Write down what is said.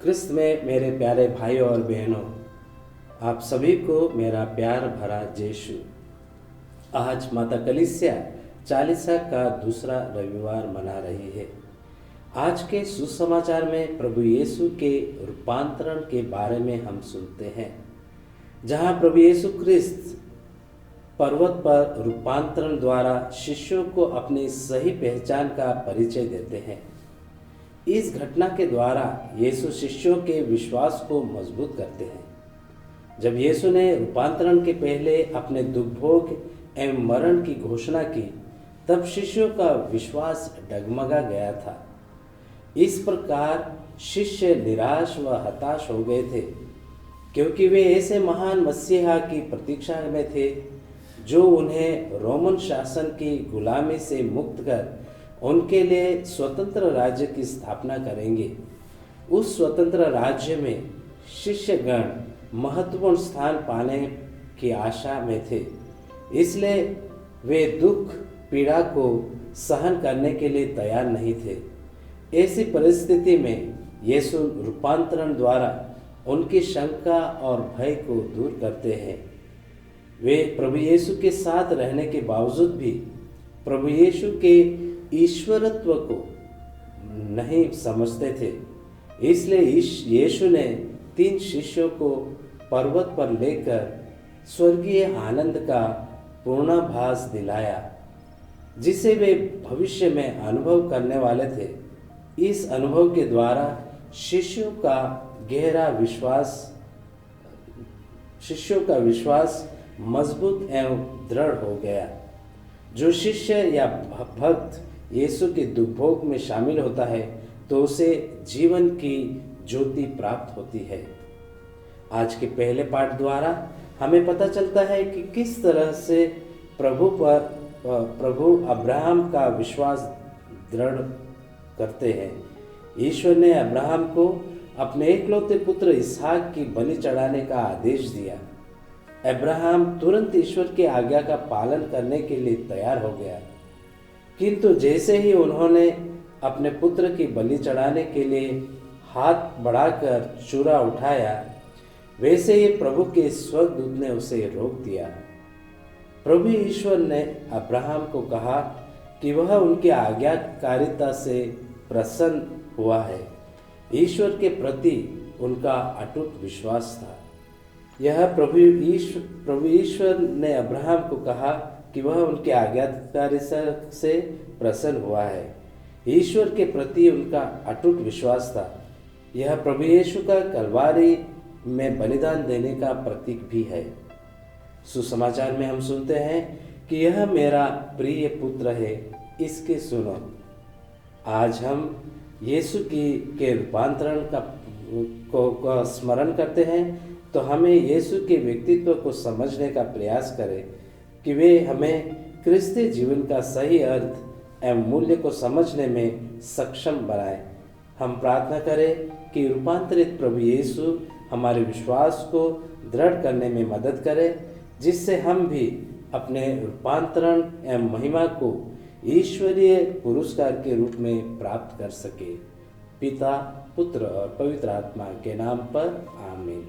क्रिस्त में मेरे प्यारे भाइयों और बहनों, आप सभी को मेरा प्यार भरा जयशु। आज माता कलीसिया चालीसा का दूसरा रविवार मना रही है। आज के सुसमाचार में प्रभु यीशु के रूपांतरण के बारे में हम सुनते हैं, जहां प्रभु यीशु क्रिस्त पर्वत पर रूपांतरण द्वारा शिष्यों को अपनी सही पहचान का परिचय देते हैं। इस घटना के द्वारा यीशु शिष्यों के विश्वास को मजबूत करते हैं। जब यीशु ने रूपांतरण के पहले अपने दुख भोग एवं मरण की घोषणा की, तब शिष्यों का विश्वास डगमगा गया था। इस प्रकार शिष्य निराश व हताश हो गए थे, क्योंकि वे ऐसे महान मसीहा की प्रतीक्षा में थे जो उन्हें रोमन शासन की गुलामी से मुक्त कर उनके लिए स्वतंत्र राज्य की स्थापना करेंगे। उस स्वतंत्र राज्य में शिष्यगण महत्वपूर्ण स्थान पाने की आशा में थे, इसलिए वे दुख पीड़ा को सहन करने के लिए तैयार नहीं थे। ऐसी परिस्थिति में यीशु रूपांतरण द्वारा उनकी शंका और भय को दूर करते हैं। वे प्रभु यीशु के साथ रहने के बावजूद भी प्रभु यीशु के ईश्वरत्व को नहीं समझते थे, इसलिए यीशु ने 3 शिष्यों को पर्वत पर लेकर स्वर्गीय आनंद का पूर्णाभास दिलाया, जिसे वे भविष्य में अनुभव करने वाले थे। इस अनुभव के द्वारा शिष्यों का विश्वास मजबूत एवं दृढ़ हो गया। जो शिष्य या भक्त यीशु के दुख भोग में शामिल होता है, तो उसे जीवन की ज्योति प्राप्त होती है। आज के पहले पाठ द्वारा हमें पता चलता है कि किस तरह से प्रभु अब्राहम का विश्वास दृढ़ करते हैं। ईश्वर ने अब्राहम को अपने एकलौते पुत्र इसहाक की बलि चढ़ाने का आदेश दिया। अब्राहम तुरंत ईश्वर की आज्ञा का पालन करने के लिए तैयार हो गया, किंतु जैसे ही उन्होंने अपने पुत्र की बलि चढ़ाने के लिए हाथ बढ़ाकर चूरा उठाया, वैसे ही प्रभु के स्वर्गदूत ने उसे रोक दिया। प्रभु ईश्वर ने अब्राहम को कहा कि वह उनकी आज्ञाकारिता से प्रसन्न हुआ है। ईश्वर के प्रति उनका अटूट विश्वास था। यह प्रभु ईश्वर ने अब्राहम को कहा कि वह उनके आज्ञाकारिता से प्रसन्न हुआ है। ईश्वर के प्रति उनका अटूट विश्वास था। यह प्रभु यीशु का कलवारी में बलिदान देने का प्रतीक भी है। सुसमाचार में हम सुनते हैं कि यह मेरा प्रिय पुत्र है, इसके सुनो। आज हम यीशु के रूपांतरण को स्मरण करते हैं, तो हमें यीशु के व्यक्तित्व को समझने का प्रयास करें कि वे हमें क्रिस्तीय जीवन का सही अर्थ एवं मूल्य को समझने में सक्षम बनाए। हम प्रार्थना करें कि रूपांतरित प्रभु यीशु हमारे विश्वास को दृढ़ करने में मदद करे, जिससे हम भी अपने रूपांतरण एवं महिमा को ईश्वरीय पुरस्कार के रूप में प्राप्त कर सके। पिता, पुत्र और पवित्र आत्मा के नाम पर आमीन।